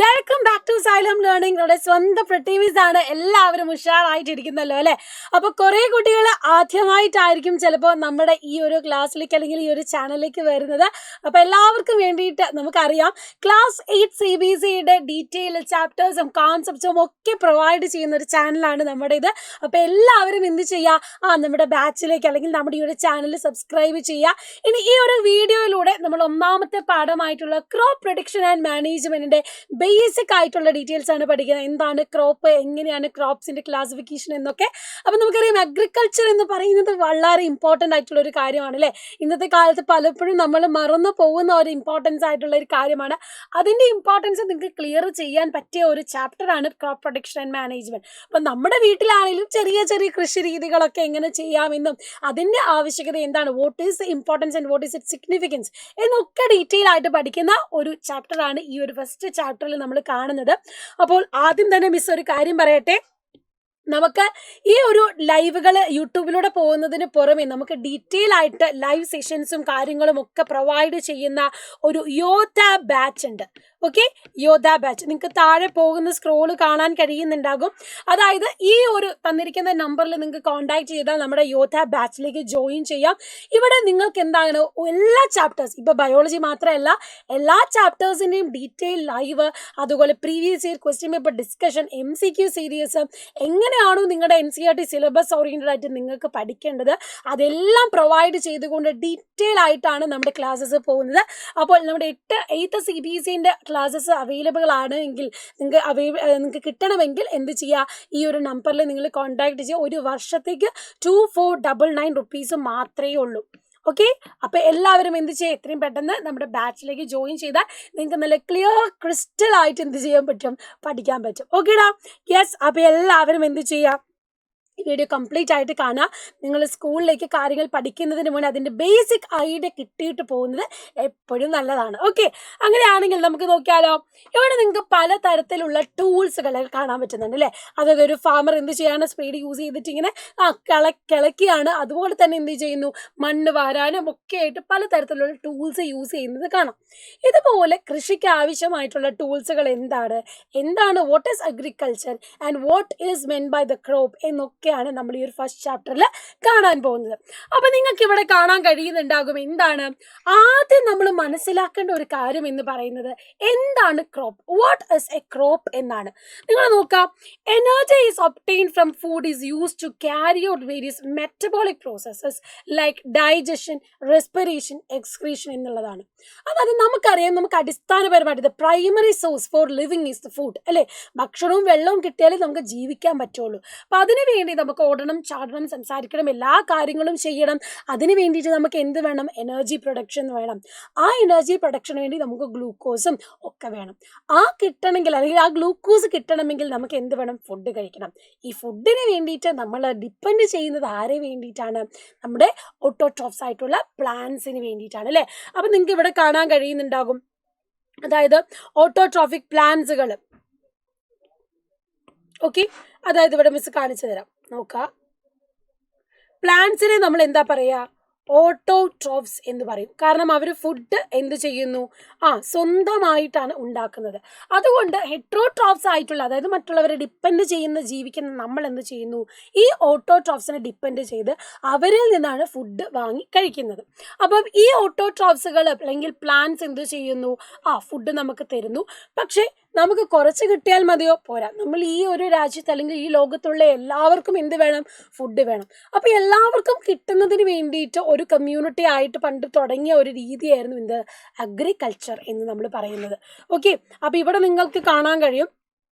Welcome back to Xylem learning. നമ്മുടെ സ്വന്തം പ്രൊട്ടീവീസ് ആണ്. എല്ലാവരും ഉഷാറായിട്ടിരിക്കുന്നല്ലോ അല്ലെ? അപ്പൊ കുറെ കുട്ടികൾ ആദ്യമായിട്ടായിരിക്കും ചിലപ്പോൾ നമ്മുടെ ഈ ഒരു ക്ലാസ്സിലേക്ക് അല്ലെങ്കിൽ ഈ ഒരു ചാനലിലേക്ക് വരുന്നത്. അപ്പൊ എല്ലാവർക്കും വേണ്ടിയിട്ട് നമുക്കറിയാം, ക്ലാസ് 8 CBSEയുടെ ഡീറ്റെയിൽ ചാപ്റ്റേഴ്സും കോൺസെപ്റ്റ്സും ഒക്കെ പ്രൊവൈഡ് ചെയ്യുന്ന ഒരു ചാനലാണ് നമ്മുടെ ഇത്. അപ്പൊ എല്ലാവരും എന്ത് ചെയ്യുക, നമ്മുടെ ബാച്ചിലേക്ക് അല്ലെങ്കിൽ നമ്മുടെ ഈ ഒരു ചാനൽ സബ്സ്ക്രൈബ് ചെയ്യുക. ഇനി ഈ ഒരു വീഡിയോയിലൂടെ നമ്മൾ ഒന്നാമത്തെ പാഠമായിട്ടുള്ള ക്രോപ്പ് പ്രൊഡിക്ഷൻ ആൻഡ് മാനേജ്മെന്റിന്റെ ബേസിക് ആയിട്ടുള്ള ഡീറ്റെയിൽസ് ആണ് പഠിക്കുന്നത്. എന്താണ് ക്രോപ്പ്, എങ്ങനെയാണ് ക്രോപ്സിന്റെ ക്ലാസിഫിക്കേഷൻ എന്നൊക്കെ. അപ്പൊ നമുക്കറിയാം, അഗ്രികൾച്ചർ എന്ന് പറയുന്നത് വളരെ ഇമ്പോർട്ടന്റ് ആയിട്ടുള്ള ഒരു കാര്യമാണ് അല്ലെ? ഇന്നത്തെ കാലത്ത് പലപ്പോഴും നമ്മൾ മറന്നു പോകുന്ന ഒരു ഇമ്പോർട്ടൻസ് ആയിട്ടുള്ള ഒരു കാര്യമാണ്. അതിന്റെ ഇമ്പോർട്ടൻസ് നിങ്ങൾക്ക് ക്ലിയർ ചെയ്യാൻ പറ്റിയ ഒരു ചാപ്റ്റർ ആണ് ക്രോപ്പ് പ്രൊഡക്ഷൻ ആൻഡ് മാനേജ്മെന്റ്. അപ്പൊ നമ്മുടെ വീട്ടിലാണെങ്കിലും ചെറിയ ചെറിയ കൃഷി രീതികളൊക്കെ എങ്ങനെ ചെയ്യാമെന്നും അതിന്റെ ആവശ്യകത എന്താണ്, what is the importance and what is it significance എന്നൊക്കെ ഡീറ്റെയിൽ ആയിട്ട് പഠിക്കുന്ന ഒരു ചാപ്റ്റർ ആണ് ഈ ഒരു ഫസ്റ്റ് ചാപ്റ്ററിൽ നമ്മൾ കാണുന്നത്. അപ്പോൾ ആദ്യം തന്നെ മിസ് ഒരു കാര്യം പറയട്ടെ. നമുക്ക് ഈ ഒരു ലൈവുകൾ യൂട്യൂബിലൂടെ പോകുന്നതിന് പുറമെ നമുക്ക് ഡീറ്റെയിൽ ആയിട്ട് ലൈവ് സെഷൻസും കാര്യങ്ങളും ഒക്കെ പ്രൊവൈഡ് ചെയ്യുന്ന ഒരു യോദ്ധ ബാച്ച് ഉണ്ട്. ഓക്കെ, യോദ്ധ ബാച്ച് നിങ്ങൾക്ക് താഴെ പോകുന്ന സ്ക്രോള് കാണാൻ കഴിയുന്നുണ്ടാകും. അതായത് ഈ ഒരു തന്നിരിക്കുന്ന നമ്പറിൽ നിങ്ങൾക്ക് കോൺടാക്ട് ചെയ്താൽ നമ്മുടെ യോദ്ധ ബാച്ചിലേക്ക് ജോയിൻ ചെയ്യാം. ഇവിടെ നിങ്ങൾക്ക് എന്താണ് എല്ലാ ചാപ്റ്റേഴ്സ്, ഇപ്പൊ ബയോളജി മാത്രമല്ല എല്ലാ ചാപ്റ്റേഴ്സിന്റെയും ഡീറ്റെയിൽ ലൈവ്, അതുപോലെ previous year question paper discussion, MCQ series, എങ്ങനെയാണോ നിങ്ങളുടെ NCERT സിലബസ് ഓറിയന്റഡ് ആയിട്ട് നിങ്ങൾക്ക് പഠിക്കേണ്ടത് അതെല്ലാം പ്രൊവൈഡ് ചെയ്തുകൊണ്ട് ഡീറ്റെയിൽ ആയിട്ടാണ് നമ്മുടെ ക്ലാസ്സസ് പോകുന്നത്. അപ്പോൾ നമ്മുടെ 8th CBSEന്റെ ക്ലാസ്സസ് അവൈലബിൾ ആണ് എങ്കിൽ നിങ്ങൾക്ക് കിട്ടണമെങ്കിൽ എന്ത് ചെയ്യുക, ഈ ഒരു നമ്പറിൽ നിങ്ങൾ കോൺടാക്ട് ചെയ്യുക. ഒരു വർഷത്തേക്ക് 2499 റുപ്പീസ് മാത്രമേ ഉള്ളൂ. ഓക്കെ, അപ്പൊ എല്ലാവരും എന്ത് ചെയ്യുക, എത്രയും പെട്ടെന്ന് നമ്മുടെ ബാച്ചിലേക്ക് ജോയിൻ ചെയ്താൽ നിങ്ങൾക്ക് നല്ല ക്ലിയർ ക്രിസ്റ്റൽ ആയിട്ട് എന്ത് ചെയ്യാൻ പറ്റും, പഠിക്കാൻ പറ്റും. ഓക്കേടാ, യെസ്. അപ്പൊ എല്ലാവരും എന്ത് ചെയ്യുക, വീഡിയോ കംപ്ലീറ്റ് ആയിട്ട് കാണുക. നിങ്ങൾ സ്കൂളിലേക്ക് കാര്യങ്ങൾ പഠിക്കുന്നതിന് മുന്നേ അതിൻ്റെ ബേസിക് ഐഡിയ കിട്ടിയിട്ട് പോകുന്നത് എപ്പോഴും നല്ലതാണ്. ഓക്കെ, അങ്ങനെയാണെങ്കിൽ നമുക്ക് നോക്കിയാലോ. ഇവിടെ നിങ്ങൾക്ക് പലതരത്തിലുള്ള ടൂൾസുകൾ കാണാൻ പറ്റുന്നുണ്ട് അല്ലേ? അതായത് ഒരു ഫാമർ എന്ത് ചെയ്യാണ്, സ്പീഡ് യൂസ് ചെയ്തിട്ട് ഇങ്ങനെ കിളക്കിയാണ്. അതുപോലെ തന്നെ എന്ത് ചെയ്യുന്നു, മണ്ണ് വാരാനും ഒക്കെ ആയിട്ട് പലതരത്തിലുള്ള ടൂൾസ് യൂസ് ചെയ്യുന്നത് കാണാം. ഇതുപോലെ കൃഷിക്ക് ആവശ്യമായിട്ടുള്ള ടൂൾസുകൾ എന്താണ് what is agriculture and what is meant by the crop എന്നൊക്കെയാണ് നമ്മൾ ഈ ഒരു ഫസ്റ്റ് ചാപ്റ്ററിൽ കാണാൻ പോകുന്നത്. അപ്പൊ നിങ്ങൾക്ക് ഇവിടെ കാണാൻ കഴിയുന്നുണ്ടാകും എന്താണ് ആദ്യം നമ്മൾ മനസ്സിലാക്കേണ്ട ഒരു കാര്യം എന്ന് പറയുന്നത് എന്താണ് crop, what is a crop എന്നാണ്. നിങ്ങൾ നോക്കാം, energy is obtained from food is used to carry out various metabolic processes like digestion, respiration, excretion എന്നുള്ളതാണ്. അതായത് നമുക്കറിയാം, നമുക്ക് അടിസ്ഥാനപരമായിട്ട് primary source for living is the food അല്ലേ? ഭക്ഷണവും വെള്ളവും കിട്ടിയാലേ നമുക്ക് ജീവിക്കാൻ പറ്റുള്ളൂ. അപ്പൊ അതിനു വേണ്ടി നമുക്ക് ഓടണം, ചാടണം, സംസാരിക്കണം, എല്ലാ കാര്യങ്ങളും ചെയ്യണം. അതിന് വേണ്ടിയിട്ട് നമുക്ക് എന്ത് വേണം, എനർജി പ്രൊഡക്ഷൻ വേണം. ആ എനർജി പ്രൊഡക്ഷന് വേണ്ടി നമുക്ക് ഗ്ലൂക്കോസും ഒക്കെ വേണം. കിട്ടണമെങ്കിൽ അല്ലെങ്കിൽ ആ ഗ്ലൂക്കോസ് കിട്ടണമെങ്കിൽ നമുക്ക് എന്ത് വേണം, ഫുഡ് കഴിക്കണം. ഈ ഫുഡിന് വേണ്ടിയിട്ട് നമ്മൾ ഡിപ്പെൻഡ് ചെയ്യുന്നത് ആരെ വേണ്ടിയിട്ടാണ്, നമ്മുടെ ഓട്ടോട്രോഫ്സ് ആയിട്ടുള്ള പ്ലാന്റ്സിന് വേണ്ടിയിട്ടാണ് അല്ലേ? അപ്പൊ നിങ്ങൾക്ക് ഇവിടെ കാണാൻ കഴിയുന്നുണ്ടാകും, അതായത് ഓട്ടോട്രോഫിക് പ്ലാന്റ്സുകൾ. ഓക്കെ, അതായത് ഇവിടെ മിസ് കാണിച്ചു തരാം. നോക്കാം, പ്ലാന്റ്സിനെ നമ്മൾ എന്താ പറയാ, ഓട്ടോട്രോഫ്സ് എന്ന് പറയും. കാരണം അവർ ഫുഡ് എന്ത് ചെയ്യുന്നു, സ്വന്തമായിട്ടാണ് ഉണ്ടാക്കുന്നത്. അതുകൊണ്ട് ഹെട്രോട്രോഫ്സ് ആയിട്ടുള്ള, അതായത് മറ്റുള്ളവരെ ഡിപ്പെൻഡ് ചെയ്യുന്ന ജീവിക്കുന്ന നമ്മൾ എന്ത് ചെയ്യുന്നു, ഈ ഓട്ടോട്രോഫ്സിനെ ഡിപ്പെൻഡ് ചെയ്ത് അവരിൽ നിന്നാണ് ഫുഡ് വാങ്ങി കഴിക്കുന്നത്. അപ്പം ഈ ഓട്ടോട്രോഫ്സുകൾ അല്ലെങ്കിൽ പ്ലാന്റ്സ് എന്ത് ചെയ്യുന്നു, ഫുഡ് നമുക്ക് തരുന്നു. പക്ഷേ നമുക്ക് കുറച്ച് കിട്ടിയാൽ മതിയോ, പോരാ. നമ്മൾ ഈ ഒരു രാജ്യത്ത് അല്ലെങ്കിൽ ഈ ലോകത്തുള്ള എല്ലാവർക്കും എന്ത് വേണം, ഫുഡ് വേണം. അപ്പൊ എല്ലാവർക്കും കിട്ടുന്നതിന് വേണ്ടിയിട്ട് ഒരു കമ്മ്യൂണിറ്റി ആയിട്ട് പണ്ട് തുടങ്ങിയ ഒരു രീതിയായിരുന്നു എന്ത്, അഗ്രികൾച്ചർ എന്ന് നമ്മൾ പറയുന്നത്. ഓക്കെ, അപ്പൊ ഇവിടെ നിങ്ങൾക്ക് കാണാൻ കഴിയും,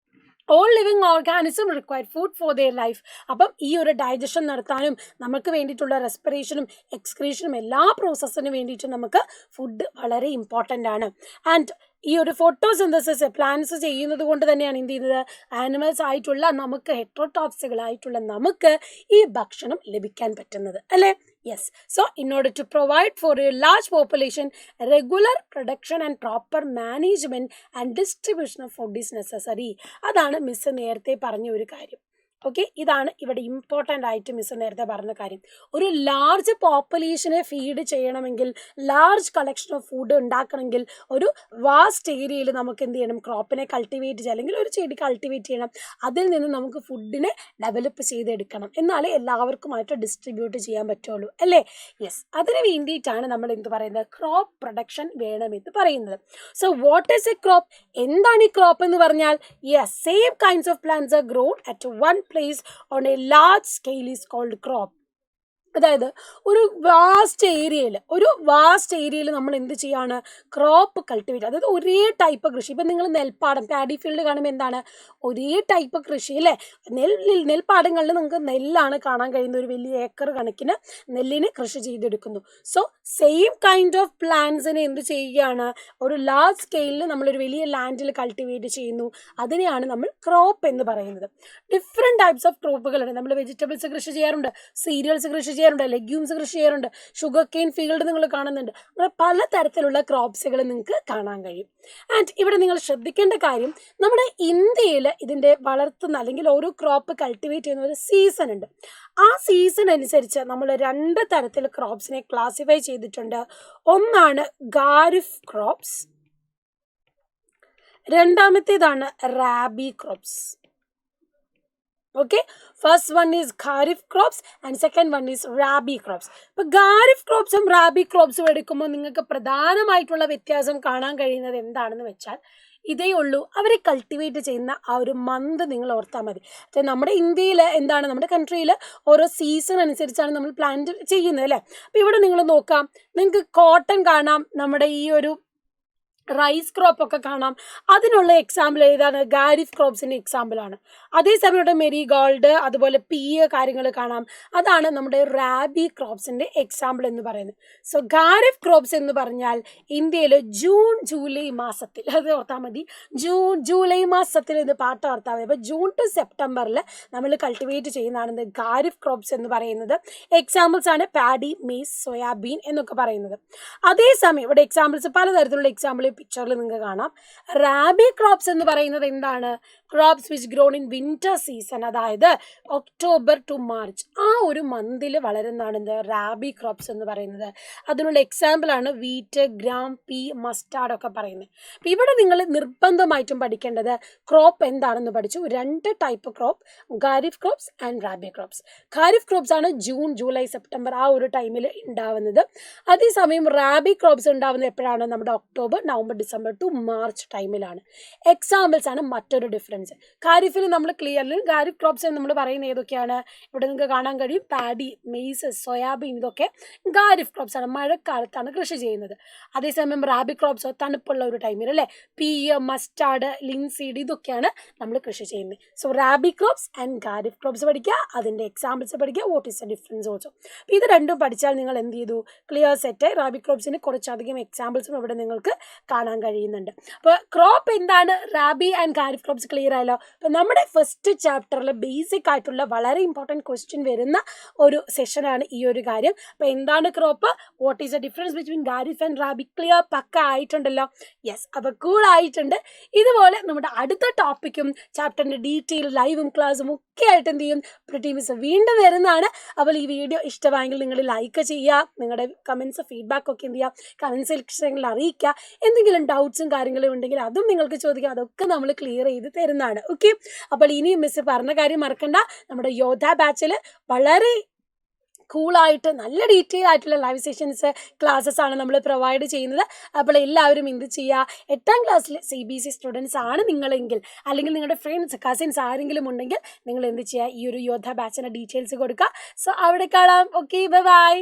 all living organism required food for their life. അപ്പം ഈ ഒരു ഡൈജഷൻ നടത്താനും നമുക്ക് വേണ്ടിയിട്ടുള്ള റെസ്പിറേഷനും എക്സ്ക്രീഷനും എല്ലാ പ്രോസസ്സിനും വേണ്ടിയിട്ട് നമുക്ക് ഫുഡ് വളരെ ഇമ്പോർട്ടൻ്റ് ആണ്. ആൻഡ് ഈ ഒരു ഫോട്ടോസിന്തസിസ് പ്ലാന്റ്സ് ചെയ്യുന്നത് കൊണ്ട് തന്നെയാണ് എന്ത് ചെയ്യുന്നത്, ആനിമൽസ് ആയിട്ടുള്ള നമുക്ക്, ഹെട്രോട്രോപ്സുകളായിട്ടുള്ള നമുക്ക് ഈ ഭക്ഷണം ലഭിക്കാൻ പറ്റുന്നത് അല്ലേ? Yes. So, in order to provide for a large population, regular production and proper management and distribution of food is necessary. അതാണ് മിസ് നേരത്തെ പറഞ്ഞ ഒരു കാര്യം. ഓക്കെ, ഇതാണ് ഇവിടെ ഇമ്പോർട്ടൻ്റ് ആയിട്ട് മിസ് നേരത്തെ പറഞ്ഞ കാര്യം. ഒരു ലാർജ് പോപ്പുലേഷനെ ഫീഡ് ചെയ്യണമെങ്കിൽ, ലാർജ് കളക്ഷൻ ഓഫ് ഫുഡ് ഉണ്ടാക്കണമെങ്കിൽ ഒരു വാസ്റ്റ് ഏരിയയിൽ നമുക്ക് എന്ത് ചെയ്യണം, ക്രോപ്പിനെ കൾട്ടിവേറ്റ് ചെയ്യുക, അല്ലെങ്കിൽ ഒരു ചെടി കൾട്ടിവേറ്റ് ചെയ്യണം. അതിൽ നിന്ന് നമുക്ക് ഫുഡിനെ ഡെവലപ്പ് ചെയ്തെടുക്കണം, എന്നാലേ എല്ലാവർക്കുമായിട്ട് ഡിസ്ട്രിബ്യൂട്ട് ചെയ്യാൻ പറ്റുള്ളൂ അല്ലേ. യെസ്, അതിന് വേണ്ടിയിട്ടാണ് നമ്മൾ എന്ത് പറയുന്നത്, ക്രോപ്പ് പ്രൊഡക്ഷൻ വേണമെന്ന് പറയുന്നത്. So what is a crop? എന്താണ് ഈ ക്രോപ്പ് എന്ന് പറഞ്ഞാൽ? Yes, same kinds of plants R grown at one place on a large scale is called crop. അതായത് ഒരു വാസ്റ്റ് ഏരിയയിൽ നമ്മൾ എന്ത് ചെയ്യാണ്, ക്രോപ്പ് കൾട്ടിവേറ്റ്, അതായത് ഒരേ ടൈപ്പ് കൃഷി. ഇപ്പം നിങ്ങൾ നെൽപ്പാടം, പാഡി ഫീൽഡ് കാണുമ്പോൾ എന്താണ്, ഒരേ ടൈപ്പ് കൃഷി അല്ലേ. നെൽപ്പാടങ്ങളിൽ നിങ്ങൾക്ക് നെല്ലാണ് കാണാൻ കഴിയുന്ന, ഒരു വലിയ ഏക്കർ കണക്കിന് നെല്ലിന് കൃഷി ചെയ്തെടുക്കുന്നു. സോ സെയിം കൈൻഡ് ഓഫ് പ്ലാന്റ്സിനെ എന്ത് ചെയ്യുകയാണ്, ഒരു ലാർജ് സ്കെയിലിൽ നമ്മളൊരു വലിയ ലാൻഡിൽ കൾട്ടിവേറ്റ് ചെയ്യുന്നു. അതിനെയാണ് നമ്മൾ ക്രോപ്പ് എന്ന് പറയുന്നത്. ഡിഫറെൻറ്റ് ടൈപ്സ് ഓഫ് ക്രോപ്പുകളുണ്ട്. നമ്മൾ വെജിറ്റബിൾസ് കൃഷി ചെയ്യാറുണ്ട്, സീരിയൽസ് കൃഷി ചെയ്യാറുണ്ട്, ലെഗ്യൂംസ് കൃഷി ചെയ്യാറുണ്ട്, ഷുഗർ കെയിൻ ഫീൽഡ് നിങ്ങൾ കാണുന്നുണ്ട്. അങ്ങനെ പലതരത്തിലുള്ള ക്രോപ്സുകൾ നിങ്ങൾക്ക് കാണാൻ കഴിയും. ആൻഡ് ഇവിടെ നിങ്ങൾ ശ്രദ്ധിക്കേണ്ട കാര്യം, നമ്മുടെ ഇന്ത്യയിൽ ഇതിൻ്റെ വളർത്തുന്ന അല്ലെങ്കിൽ ഓരോ ക്രോപ്പ് കൾട്ടിവേറ്റ് ചെയ്യുന്ന ഒരു സീസൺ ഉണ്ട്. ആ സീസൺ അനുസരിച്ച് നമ്മൾ 2 തരത്തിൽ ക്രോപ്സിനെ ക്ലാസിഫൈ ചെയ്തിട്ടുണ്ട്. ഒന്നാണ് ഖാരിഫ് ക്രോപ്സ്, രണ്ടാമത്തേതാണ് rabi crops. Okay, first one is Kharif crops and second one is Rabi crops. ഇപ്പോൾ Kharif crops റാബി ക്രോപ്സും എടുക്കുമ്പോൾ നിങ്ങൾക്ക് പ്രധാനമായിട്ടുള്ള വ്യത്യാസം കാണാൻ കഴിയുന്നത് എന്താണെന്ന് വെച്ചാൽ ഇതേ ഉള്ളൂ. അവരെ കൾട്ടിവേറ്റ് ചെയ്യുന്ന ആ ഒരു മന്ത് നിങ്ങൾ ഓർത്താൽ മതി. നമ്മുടെ ഇന്ത്യയിൽ എന്താണ്, നമ്മുടെ കൺട്രിയിൽ ഓരോ സീസൺ അനുസരിച്ചാണ് നമ്മൾ പ്ലാന്റ് ചെയ്യുന്നത് അല്ലേ. അപ്പോൾ ഇവിടെ നിങ്ങൾ നോക്കാം, നിങ്ങൾക്ക് കോട്ടൺ കാണാം, നമ്മുടെ ഈ ഒരു റൈസ് ക്രോപ്പ് ഒക്കെ കാണാം. അതിനുള്ള എക്സാമ്പിൾ ഏതാണ്, ഖാരിഫ് ക്രോപ്സിൻ്റെ എക്സാമ്പിളാണ്. അതേസമയം ഇവിടെ മെരിഗോൾഡ്, അതുപോലെ കാര്യങ്ങൾ കാണാം. അതാണ് നമ്മുടെ റാബി ക്രോപ്സിൻ്റെ എക്സാമ്പിൾ എന്ന് പറയുന്നത്. സോ ഖാരിഫ് ക്രോപ്സ് എന്ന് പറഞ്ഞാൽ ഇന്ത്യയിൽ ജൂൺ ജൂലൈ മാസത്തിൽ, അത് ഓർത്താൽ മതി, ജൂലൈ മാസത്തിൽ ഇത് പാട്ട് ഓർത്താൽ മതി. അപ്പോൾ ജൂൺ ടു സെപ്റ്റംബറിൽ നമ്മൾ കൾട്ടിവേറ്റ് ചെയ്യുന്നതാണ് ഖാരിഫ് ക്രോപ്സ് എന്ന് പറയുന്നത്. എക്സാമ്പിൾസ് ആണ് പാഡി, മെയ്സ്, സോയാബീൻ എന്നൊക്കെ പറയുന്നത്. അതേസമയം ഇവിടെ എക്സാമ്പിൾസ് പലതരത്തിലുള്ള എക്സാമ്പിൾ പിക്ചറിൽ നിങ്ങൾക്ക് കാണാം. റാബി ക്രോപ്സ് എന്ന് പറയുന്നത് എന്താണ്, crops which grown in winter season, അതായത് ഒക്ടോബർ ടു മാർച്ച് ആ ഒരു മന്തിൽ വളരുന്നതാണ് എന്ത്, റാബി ക്രോപ്സ് എന്ന് പറയുന്നത്. അതിനുള്ള എക്സാമ്പിൾ ആണ് വീറ്റ്, ഗ്രാം, പീ, മസ്റ്റാർഡ് ഒക്കെ പറയുന്നത്. അപ്പോൾ ഇവിടെ നിങ്ങൾ നിർബന്ധമായിട്ടും പഠിക്കേണ്ടത് ക്രോപ്പ് എന്താണെന്ന് പഠിച്ചു. 2 type crop, kharif crops and rabi crops. Kharif crops ആണ് ജൂൺ ജൂലൈ സെപ്റ്റംബർ ആ ഒരു ടൈമിൽ ഉണ്ടാവുന്നത്. അതേസമയം റാബി ക്രോപ്സ് ഉണ്ടാവുന്നത് എപ്പോഴാണ്, നമ്മുടെ October, November, December two March ടൈമിലാണ്. എക്സാമ്പിൾസ് ആണ് മറ്റൊരു ഡിഫറൻസ്. ഖാരിഫിൽ നമ്മൾ ക്ലിയർലി ഖാരിഫ് ക്രോപ്സ് നമ്മൾ പറയുന്നത് ഏതൊക്കെയാണ്, ഇവിടെ നിങ്ങൾക്ക് കാണാൻ കഴിയും, പാഡി, മെയ്സ്, സോയാബീൻ, ഇതൊക്കെ ഖാരിഫ് ക്രോപ്സ് ആണ്, മഴക്കാലത്താണ് കൃഷി ചെയ്യുന്നത്. അതേസമയം റാബി ക്രോപ്സോ തണുപ്പുള്ള ഒരു ടൈമിൽ അല്ലേ, പീ, മസ്റ്റാർഡ്, ലിൻസീഡ്, ഇതൊക്കെയാണ് നമ്മൾ കൃഷി ചെയ്യുന്നത്. So rabi crops and kharif crops പഠിക്കുക, അതിൻ്റെ എക്സാമ്പിൾസ് പഠിക്കുക, what is the difference also. അപ്പോൾ ഇത് രണ്ടും പഠിച്ചാൽ നിങ്ങൾ എന്ത് ചെയ്തു, ക്ലിയർ സെറ്റ്. റാബി ക്രോപ്സിന് കുറച്ചധികം എക്സാമ്പിൾസും ഇവിടെ നിങ്ങൾക്ക് കാണാൻ കഴിയുന്നുണ്ട്. അപ്പോൾ ക്രോപ്പ് എന്താണ്, rabi and kharif crops clear ആയല്ലോ. അപ്പോൾ നമ്മുടെ ഫസ്റ്റ് ചാപ്റ്ററിൽ ബേസിക് ആയിട്ടുള്ള വളരെ ഇമ്പോർട്ടൻറ്റ് ക്വസ്റ്റ്യൻ വരുന്ന ഒരു സെഷനാണ് ഈ ഒരു കാര്യം. അപ്പോൾ എന്താണ് crop, what is the difference between kharif and rabi, clear പക്ക ആയിട്ടുണ്ടല്ലോ. യെസ്, അപ്പോൾ കൂൾ ആയിട്ടുണ്ട്. ഇതുപോലെ നമ്മുടെ അടുത്ത ടോപ്പിക്കും ചാപ്റ്ററിൻ്റെ ഡീറ്റെയിൽ ലൈവും ക്ലാസ്സും ഒക്കെ ആയിട്ട് എന്ത് ചെയ്യും, പ്രിറ്റി മിസ് വീണ്ടും വരുന്നതാണ്. അപ്പോൾ ഈ വീഡിയോ ഇഷ്ടമായെങ്കിൽ നിങ്ങൾ ലൈക്ക് ചെയ്യുക, നിങ്ങളുടെ കമൻസ് ഫീഡ്ബാക്ക് ഒക്കെ എന്ത് ചെയ്യുക, കമൻറ്റ് സെക്ഷനിൽ അറിയിക്കുക. എന്തെങ്കിലും ഡൗട്ട്സും കാര്യങ്ങളും ഉണ്ടെങ്കിൽ അതും നിങ്ങൾക്ക് ചോദിക്കാം, അതൊക്കെ നമ്മൾ ക്ലിയർ ചെയ്ത് തരുന്നതാണ്. ഓക്കെ, അപ്പോൾ ഇനിയും മിസ് പറഞ്ഞ കാര്യം മറക്കണ്ട, നമ്മുടെ യോദ്ധ ബാച്ചിൽ വളരെ കൂളായിട്ട് നല്ല ഡീറ്റെയിൽ ആയിട്ടുള്ള ലൈവ് സെഷൻസ് ക്ലാസ്സസ് ആണ് നമ്മൾ പ്രൊവൈഡ് ചെയ്യുന്നത്. അപ്പോൾ എല്ലാവരും എന്ത് ചെയ്യുക, 8ാം ക്ലാസ്സിൽ CBSE സ്റ്റുഡൻസ് ആണ് നിങ്ങളെങ്കിൽ, അല്ലെങ്കിൽ നിങ്ങളുടെ ഫ്രണ്ട്സ്, കസിൻസ് ആരെങ്കിലും ഉണ്ടെങ്കിൽ നിങ്ങൾ എന്ത് ചെയ്യുക, ഈ ഒരു യോദ്ധ ബാച്ചിൻ്റെ ഡീറ്റെയിൽസ് കൊടുക്കുക. സോ അവിടെ കാണാം. Okay, bye bye.